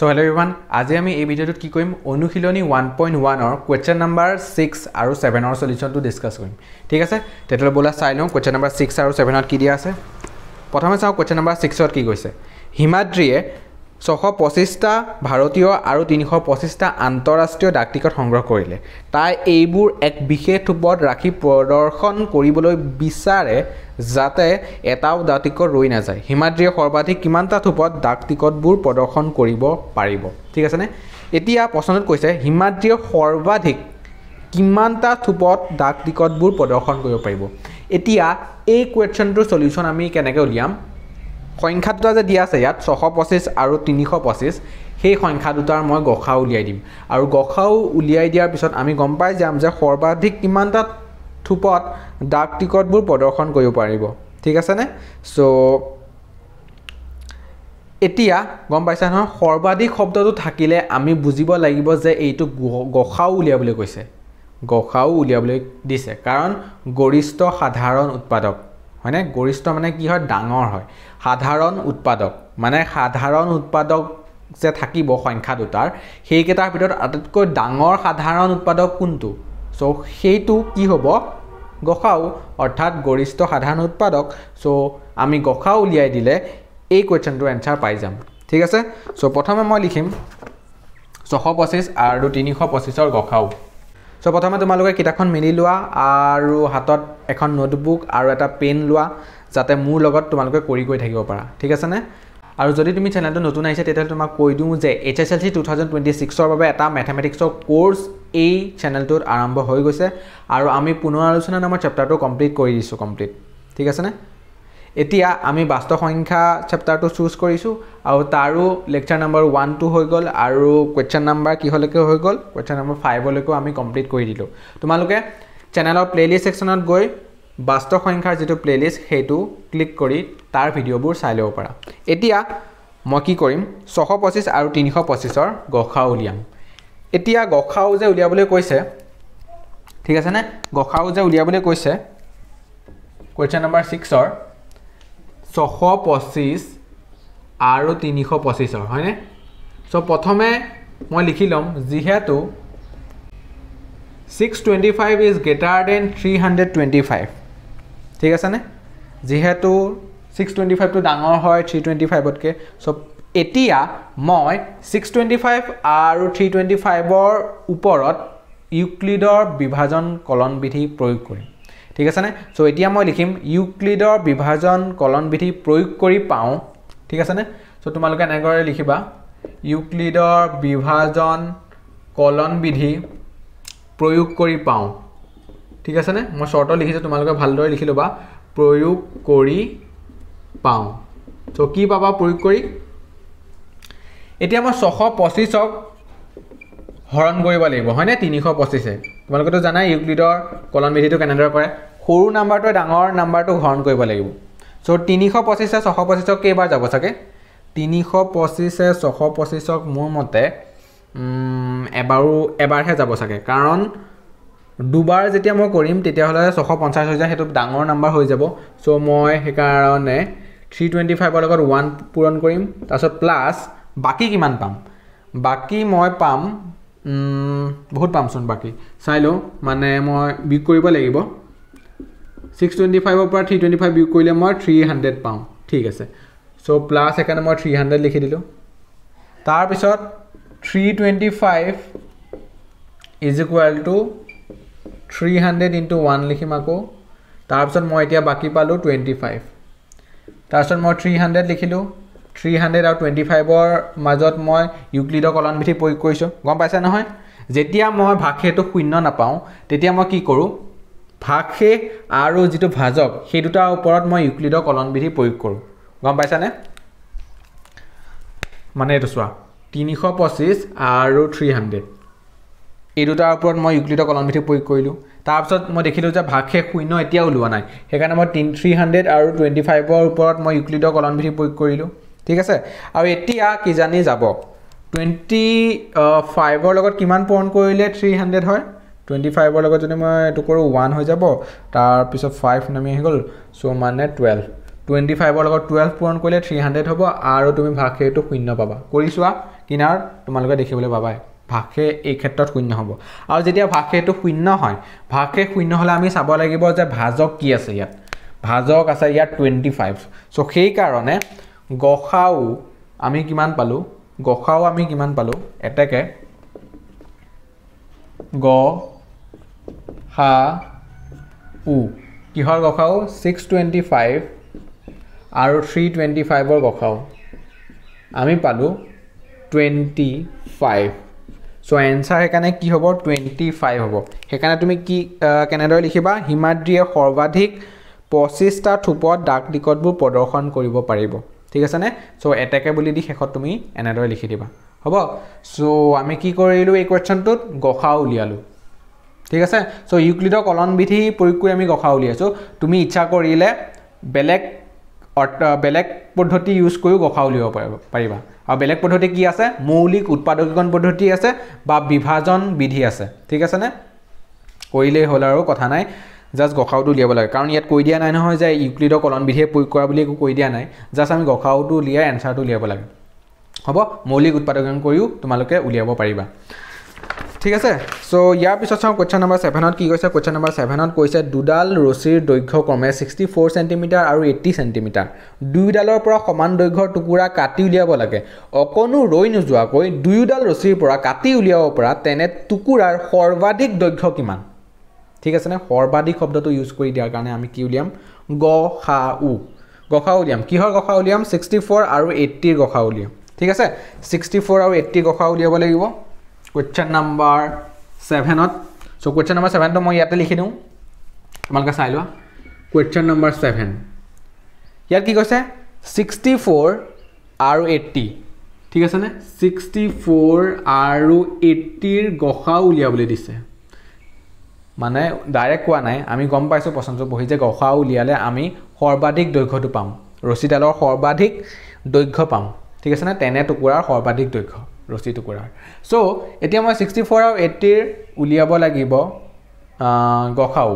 So hello everyone, আজি আমি এই ভিডিওটোত কি কৰিম অনুশীলনী 1.1 অৰ কোৱেশ্চন নম্বৰ 6 আৰু 7 অৰ সলিউশনটো ডিসকাস কৰিম ঠিক আছে তেতিয়ালে বলা চাই লওঁ কোৱেশ্চন নম্বৰ 6 আৰু 7 ত কি দিয়া আছে প্ৰথমে চাও কোৱেশ্চন নম্বৰ 6 ত কি কৈছে হিমাদ্ৰীয়ে 625টা ভাৰতীয় আৰু 325টা আন্তঃৰাষ্ট্ৰীয় ডাকটিকট সংগ্ৰহ কৰিলে তাই এইবোৰ এক বিশেষ থোপত ৰাখি প্ৰদৰ্শন কৰিবলৈ বিচাৰে যাতে এটাও ডাকটিকট ৰৈ না যায় হিমাদ্ৰীয়ে সৰ্বাধিক কিমানটা থোপত ডাকটিকটবোৰ প্ৰদৰ্শন কৰিব পাৰিব ঠিক আছে নে এতিয়া প্ৰশ্নত কৈছে হিমাদ্ৰীয়ে সৰ্বাধিক কিমানটা থোপত ডাকটিকটবোৰ প্ৰদৰ্শন কৰিব পাৰিব এতিয়া এই কোৱেশ্চনটোৰ সলিউশন আমি কেনেকৈ উলিয়াম সংখ্যা দুটা যে দিয়া আছে ইয়াত 625 আৰু 325 সেই সংখ্যা দুটাৰ মই গখা উলিয়াই দিম আৰু গখাও উলিয়াই দিয়াৰ পিছত আমি গম পাই যাম যে সৰ্বাধিক কিমানটা থোপত ডাকটিকটবোৰ প্ৰদৰ্শন কৰিব পাৰিব ঠিক আছে নে সো এতিয়া গম পাইছা নহয় সৰ্বাধিক শব্দটো থাকিলে আমি বুজিব লাগিব যে এইটো গখাও উলিয়াবলৈ কৈছে গখাও উলিয়াবলৈ দিছে কাৰণ গৰিষ্ঠ সাধাৰণ উৎপাদক হয়নে গৰিষ্ঠ মানে কি হয় ডাঙৰ হয় সাধাৰণ উৎপাদক মানে সাধাৰণ উৎপাদক যে থাকিব সংখ্যা দুটাৰ সেই কেটাৰ ভিতৰত আটাইতকৈ ডাঙৰ সাধাৰণ উৎপাদক কোনটো সো সেইটো কি হ'ব গখাও অৰ্থাৎ গৰিষ্ঠ সাধাৰণ উৎপাদক সো আমি গখাও উলিয়াই দিলে এই কোৱেশ্চনটোৰ এনসাৰ পাই যাম ঠিক আছে সো প্ৰথমে মই লিখিম 625 আৰু 325 ৰ গখাও সো প্ৰথমে তোমালোকে কিতাপখন মিলি লোৱা আৰু হাতত এখন নোটবুক আৰু এটা পেন লোৱা যাতে মোৰ লগত তোমালোকে কৰি গৈ থাকিব পাৰা ঠিক আছে নে আৰু যদি তুমি চেনেলটো নতুন আহিছে তেতিয়া তোমাক কৈ দিও যে HSLC 2026 ৰ বাবে এটা ম্যাথমেটিক্সৰ কোৰ্স এই চেনেলটোত আৰম্ভ হৈ গৈছে আৰু আমি পুনৰ আলোচনা নামৰ চেপ্টাৰটো কমপ্লিট কৰি দিছো কমপ্লিট ঠিক আছে নে এতিয়া আমি বাস্তৱ সংখ্যা চেপ্টাৰটো চুজ কৰিছো আৰু তাৰো লেকচাৰ নম্বৰ 1 2 হৈ গল আৰু কোৱেশ্চন নম্বৰ কি হলকে হৈ গল কোৱেশ্চন নম্বৰ 5 লৈকে আমি কমপ্লিট কৰি দিলো তোমালোকে চেনেলৰ প্লেলিষ্ট সেকশনত গৈ বাস্তৱ সংখ্যাৰ যেটো প্লেলিষ্ট হেতু ক্লিক কৰি তাৰ ভিডিওবোৰ চাই লব পাৰা এতিয়া মই কি কৰিম 625 আৰু 325 ৰ গখা উলিয়াম এতিয়া গখাও যে উলিয়াবলৈ কৈছে ঠিক আছে নে গখাও যে উলিয়াবলৈ কৈছে কোৱেশ্চন নম্বৰ 6 ৰ 625 আৰু 325 ৰ হয়নে সো প্ৰথমে মই লিখি লম যিহেতু 625 is greater than 325 ঠিক আছে নে যেহেতু 625 টো ডাঙৰ হয় 325 তকৈ সো এতিয়া মই 625 আৰু 325 ৰ ওপৰত ইউক্লিডৰ বিভাজন কলন বিধি প্ৰয়োগ কৰিম ঠিক আছে নে সো এতিয়া মই লিখিম ইউক্লিডৰ বিভাজন কলন বিধি প্ৰয়োগ কৰি পাও ঠিক আছে নে সো তোমালোকে এনেকৈ লিখিবা ইউক্লিডৰ বিভাজন কলন বিধি প্ৰয়োগ কৰি পাও ঠিক আছে নে মই শৰ্টত লিখিছো তোমালোকে ভালদৰে লিখি লবা প্ৰয়োগ কৰি পাও সো কি পাবা প্ৰয়োগ কৰি এতিয়া মই 625 ক হৰণ কৰিব লাগিব হয়নে 325 এ তোমালোকে তো জানাই ইউক্লিডৰ কলন বিধিটো কেনেদৰে কৰে সৰু নাম্বাৰটো ডাঙৰ নাম্বাৰটো হৰণ কৰিব লাগিব সো 325 এ 625 ক কেইবাৰ যাব থাকে 325 এ 625 ক মোৰ মতে এবাৰহে যাব থাকে কাৰণ দুবাৰ যেতিয়া মই কৰিম তেতিয়া হলে 650 হৈ যায় হেতু ডাঙৰ নাম্বাৰ হৈ যাব সো মই হে কাৰণে 325 ৰ লগত 1 পূৰণ কৰিম তাৰছত প্লাস বাকি কিমান পাম বাকি মই পাম বহুত পামছন বাকি চাইলো মানে মই বিয়োগ কৰিব লাগিব 625 ৰ পৰা 325 বিয়োগ কৰিলে মই 300 পাম ঠিক আছে সো প্লাস এখানে মই 300 লিখি দিলো তাৰ পিছত 325 is equal to 300 into 1 লিখিম আকৌ তাৰ পিছত মই এতিয়া বাকি পালো 25 তাৰ পিছত মই 300 লিখিলো 300 আৰু 25 ৰ মাজত মই ইউক্লিডৰ কলন বিধি প্ৰয়োগ কৰিছো গম পাইছা নহয় যেতিয়া মই ভাগশেটো শূন্য নাপাও তেতিয়া মই কি কৰো ভাগশে আৰু যেটো ভাজক সেই দুটাৰ ওপৰত মই ইউক্লিডৰ কলন বিধি প্ৰয়োগ কৰো গম পাইছা নে মানে এটো চোৱা 325 আৰু 300 এই দুটাৰ ওপৰত মই ইউক্লিডৰ কলন বিধি প্ৰয়োগ কৰিলো তাৰ পিছত মই দেখিলো যে ভাগশে শূন্য এতিয়া ওলোৱা নাই হেকাৰণে মই 300 আৰু 25 ৰ ওপৰত মই ইউক্লিডৰ কলন বিধি প্ৰয়োগ কৰিলো ঠিক আছে আৰু এতিয়া কি জানি যাব 25 ৰ লগত কিমান পূৰণ কৰিলে 300 হয় 25 ৰ লগত যদি মই এটো কৰো 1 হৈ যাব তাৰ পিছত 5 নামি হৈ গল সো মানে 12 25 লগত 12 পূৰণ কৰিলে 300 হ'ব আৰু তুমি ভাগশেষটো 0 পাবা কৰি চোৱা কিনাৰ তোমালোকে দেখিবলৈ পাবা ভাগশেষ এই ক্ষেত্ৰত 0 হ'ব আৰু যেতিয়া ভাগশেষটো 0 হয় ভাগশেষ 0 হ'লে আমি চাব লাগিব যে ভাজক কি আছে ইয়াত ভাজক আছে ইয়াত 25 সো সেই কাৰণে গসাউ আমি কিমান পালো এটাকে গ হা উ কিহৰ গসাউ 625 আৰু 325 ৰ গসাউ আমি পালো 25 সো এনসার এখানে কি হ'ব 25 হ'ব সেখানে তুমি কি কেনেদৰে লিখিবা হিমাদ্ৰীয়ে সৰ্বাধিক 25 টা থুপত ডাক টিকটবোৰ প্ৰদৰ্শন কৰিব পাৰিব ঠিক আছে নে সো এটাকে বুলি দি শেষত তুমি এনেদৰে লিখি দিবা হ'ব সো আমি কি কৰিলো এই কোৱেশ্চনটোত গসা উলিয়ালো ঠিক আছে সো ইউক্লিডৰ কলন বিধি প্ৰয়োগ কৰি আমি গসা উলিয়াছো তুমি ইচ্ছা কৰিলে বেলেগ পদ্ধতি ইউজ কৰি গসা উলিয়াব পাৰিবা আৰু বেলেগ পদ্ধতি কি আছে মৌলিক উৎপাদকীকৰণ পদ্ধতি আছে বা বিভাজন বিধি আছে ঠিক আছে নে কৰিলেই হ'ল আৰু কথা নাই জাস্ট গসাউটো উলিয়াব লাগে কাৰণ ইয়াত কৈ দিয়া নাই নহয় যে ইউক্লিডৰ কলন বিধিয়ে প্ৰয়োগ কৰা বুলি একো কৈ দিয়া নাই জাস্ট আমি গসাউটো উলিয়াই এনসাৰটো উলিয়াব লাগে হ'ব মৌলিক উৎপাদকীকৰণ কৰিও তোমালোকে উলিয়াব পাৰিবা ঠিক আছে সো ইয়াৰ পিছত চাও কোৱেশ্চন নম্বৰ 7 ত কি কৈছে কোৱেশ্চন নম্বৰ 7 ত কৈছে দুডাল ৰছীৰ দৈৰ্ঘ্য ক্ৰমে 64 সেন্টিমিটাৰ আৰু 80 সেন্টিমিটাৰ দুইডালৰ পৰা সমান দৈৰ্ঘ্যৰ টুকুৰা কাটি উলিয়াব লাগে অকনো ৰৈ নোযোৱাকৈ দুইডাল ৰছীৰ পৰা কাটি উলিয়াব পৰা তেনে টুকুৰাৰ সৰ্বাধিক দৈৰ্ঘ্য কিমান ঠিক আছে নে সৰ্বাধিক শব্দটো ইউজ কৰি দিয়াৰ কাৰণে আমি কি উলিয়াম গসা উলিয়াম কিহৰ গসা উলিয়াম 64 আৰু 80 ৰ গসা উলিয়াম ঠিক আছে 64 আৰু 80 গসা উলিয়াব লাগিব Question number 7 ত সো question number 7 তো মই ইয়াতে লিখি দিও তোমালোকে চাই লোৱা question number 7 ইয়াত কি কৈছে 64 আৰু 80 ঠিক আছে নে 64 আৰু 80 ৰ গসা উলিয়াবলৈ দিছে মানে ডাইৰেক্ট কোৱা নাই আমি গম পাইছো প্ৰশ্নটো বহি যে গসা উলিয়ালে আমি সৰ্বাধিক দৈৰ্ঘ্যটো পাম ৰছীডালৰ সৰ্বাধিক দৈৰ্ঘ্য পাম ঠিক আছে না তেনে টুকুৰাৰ সৰ্বাধিক দৈৰ্ঘ্য ৰছী টুকুৰাৰ সো এতিয়া মই 64 আৰু 80 ৰ উলিয়াব লাগিব গসাউ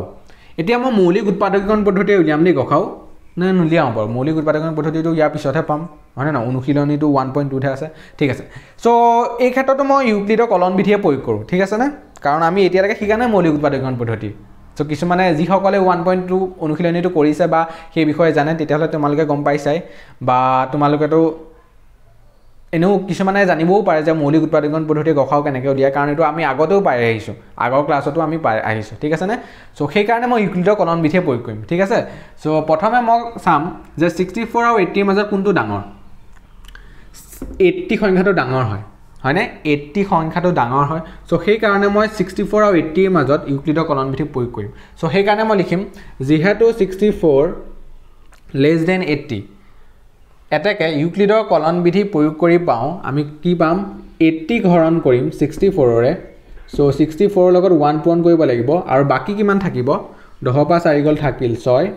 এতিয়া মই মৌলিক উৎপাদকীকৰণ পদ্ধতি উলিয়াম নি গসাউ না নুলিয়াম বাৰু মৌলিক উৎপাদকীকৰণ পদ্ধতিটো ইয়াৰ পিছতহে পাম হয় না অনুশীলনীটো 1.2 তে আছে ঠিক আছে সো এই ক্ষেত্ৰটো মই ইউক্লিডৰ কলন বিধিয়ে প্ৰয়োগ কৰো ঠিক আছে না কাৰণ আমি এতিয়ালৈকে শিকা নাই মৌলিক উৎপাদকীকৰণ পদ্ধতি সো কিছুমানে যি সকলে 1.2 অনুশীলনীটো কৰিছে বা সেই বিষয়ে জানে তেতিয়াহলে তোমালোকে গম পাইছাই বা তোমালোকেটো এনো কিছুমানে জানিবও পাৰে যে মৌলিক উৎপাদকীকৰণ পদ্ধতি গসাউ কেনেকৈ উলিয়ায় কাৰণ এটো আমি আগতেও পাই আহিছো আগৰ ক্লাছতো আমি পাই আহিছো ঠিক আছে নে সো সেই কাৰণে মই ইউক্লিডৰ কলন বিধিয়ে প্ৰয়োগ কৰিম ঠিক আছে সো প্ৰথমে মই চাম যে 64 আৰু 80 ৰ মাজত কোনটো ডাঙৰ 80 সংখ্যাটো ডাঙৰ হয় হয়নে 80 সংখ্যাটো ডাঙৰ হয় সো সেই কাৰণে মই 64 আৰু 80 ৰ মাজত ইউক্লিডৰ কলন বিধি প্ৰয়োগ কৰিম সো সেই কাৰণে মই লিখিম যিহেতু 64 less than 80 এটাকে ইউক্লিডৰ কলন বিধি প্ৰয়োগ কৰি পাও আমি কি পাম 80 হৰণ কৰিম 64 ৰে সো 64 ৰ লগত 1 পূৰণ কৰিব লাগিব আৰু বাকি কিমান থাকিব 10 পা 4 গল থাকিল 6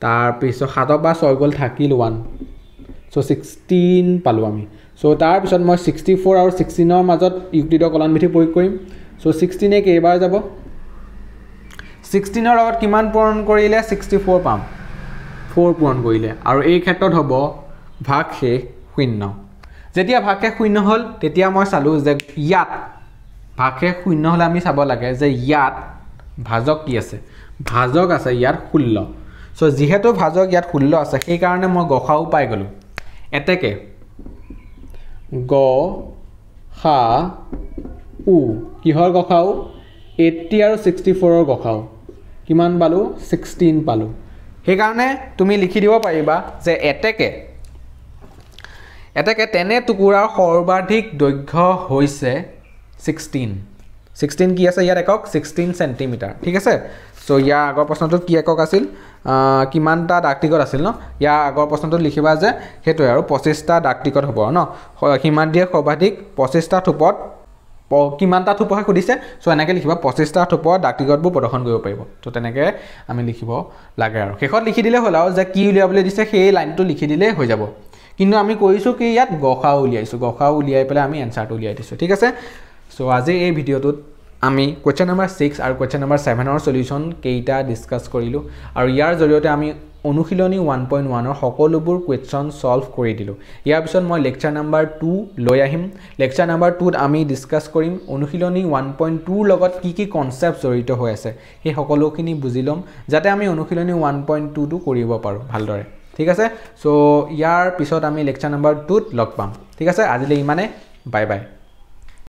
তাৰ পিছত 7 পা 6 গল থাকিল 1 সো 16 পালো আমি সো তাৰ পিছত মই 64 আৰু 16 ৰ মাজত ইউক্লিডৰ কলন বিধি প্ৰয়োগ কৰিম সো 16 এ কেইবাৰ যাব 16 ৰ লগত কিমান পূৰণ কৰিলে 64 পাম 4 পূৰণ কৰিলে আৰু এই ক্ষেত্ৰত হ'ব ভাগশেষ 0 যেতিয়া ভাগশেষ 0 হল তেতিয়া মই চালো যে ইয়াত ভাগশেষ 0 হলে আমি চাব লাগে যে ইয়াত ভাজক কি আছে ভাজক আছে ইয়াত 16 সো যেহেতু ভাজক ইয়াত 16 আছে সেই কাৰণে মই গসাউ পাই গলো এতেকে গ হা উ কিহৰ গসাউ 80 আৰু 64 ৰ গসাউ কিমান পালো 16 পালো সেই কাৰণে তুমি লিখি দিব পাৰিবা যে এতেকে তেনে টুকুৰাৰ সৰ্বাধিক দৈৰ্ঘ্য হৈছে 16 কি আছে ইয়াত একক 16 সেন্টিমিটাৰ ঠিক আছে সো ইয়াৰ আগৰ প্ৰশ্নটো কি একক আছিল কিমানটা ডাক টিকট আছিল ন ইয়াৰ আগৰ প্ৰশ্নটো লিখিবা যে হেতু আৰু 25টা ডাক টিকট হ'ব ন হিমাদ্ৰীয়ে সৰ্বাধিক 25টা থুপত কিমানটা থুপহে খুদিছে সো এনেকৈ লিখিবা 25টা থুপত ডাক টিকটবোৰ প্ৰদৰ্শন কৰিব পাৰিব তো তেনেকৈ আমি লিখিব লাগে আৰু শেষত লিখি দিলে হ'ল আৰু যে কি উলিয়াবলৈ দিছে সেই লাইনটো লিখি দিলে হৈ যাব কিন্তু আমি কৈছো কি ইয়াত গসা উলিয়াই পেলাই আমি এনসাৰটো উলিয়াই দিছো ঠিক আছে সো আজি এই ভিডিওটোত আমি কোৱেশ্চন নম্বৰ 6 আৰু কোৱেশ্চন নম্বৰ 7 ৰ সলিউশন কেইটা ডিসকাস কৰিলো আৰু ইয়াৰ জৰিয়তে আমি অনুশীলনী 1.1 সকলোবোৰ কুৱেশ্যন সলভ কৰি দিলোঁ ইয়াৰ পিছত মই লেকচাৰ নাম্বাৰ 2 লৈ আহিম লেকচাৰ নাম্বাৰ 2 ত আমি ডিসকাস কৰিম অনুশীলনী 1.2 লগত কি কি কনসেপ্ট জড়িত হৈ আছে সেই সকলোখিনি বুজি লম যাতে আমি অনুশীলনী 1.2 টো কৰিব পাৰো ভালদৰে ঠিক আছে সো ইয়াৰ পিছত আমি লেকচাৰ নাম্বাৰ 2 ত লগ পাম ঠিক আছে আজিলৈ ইমানে বাই বাই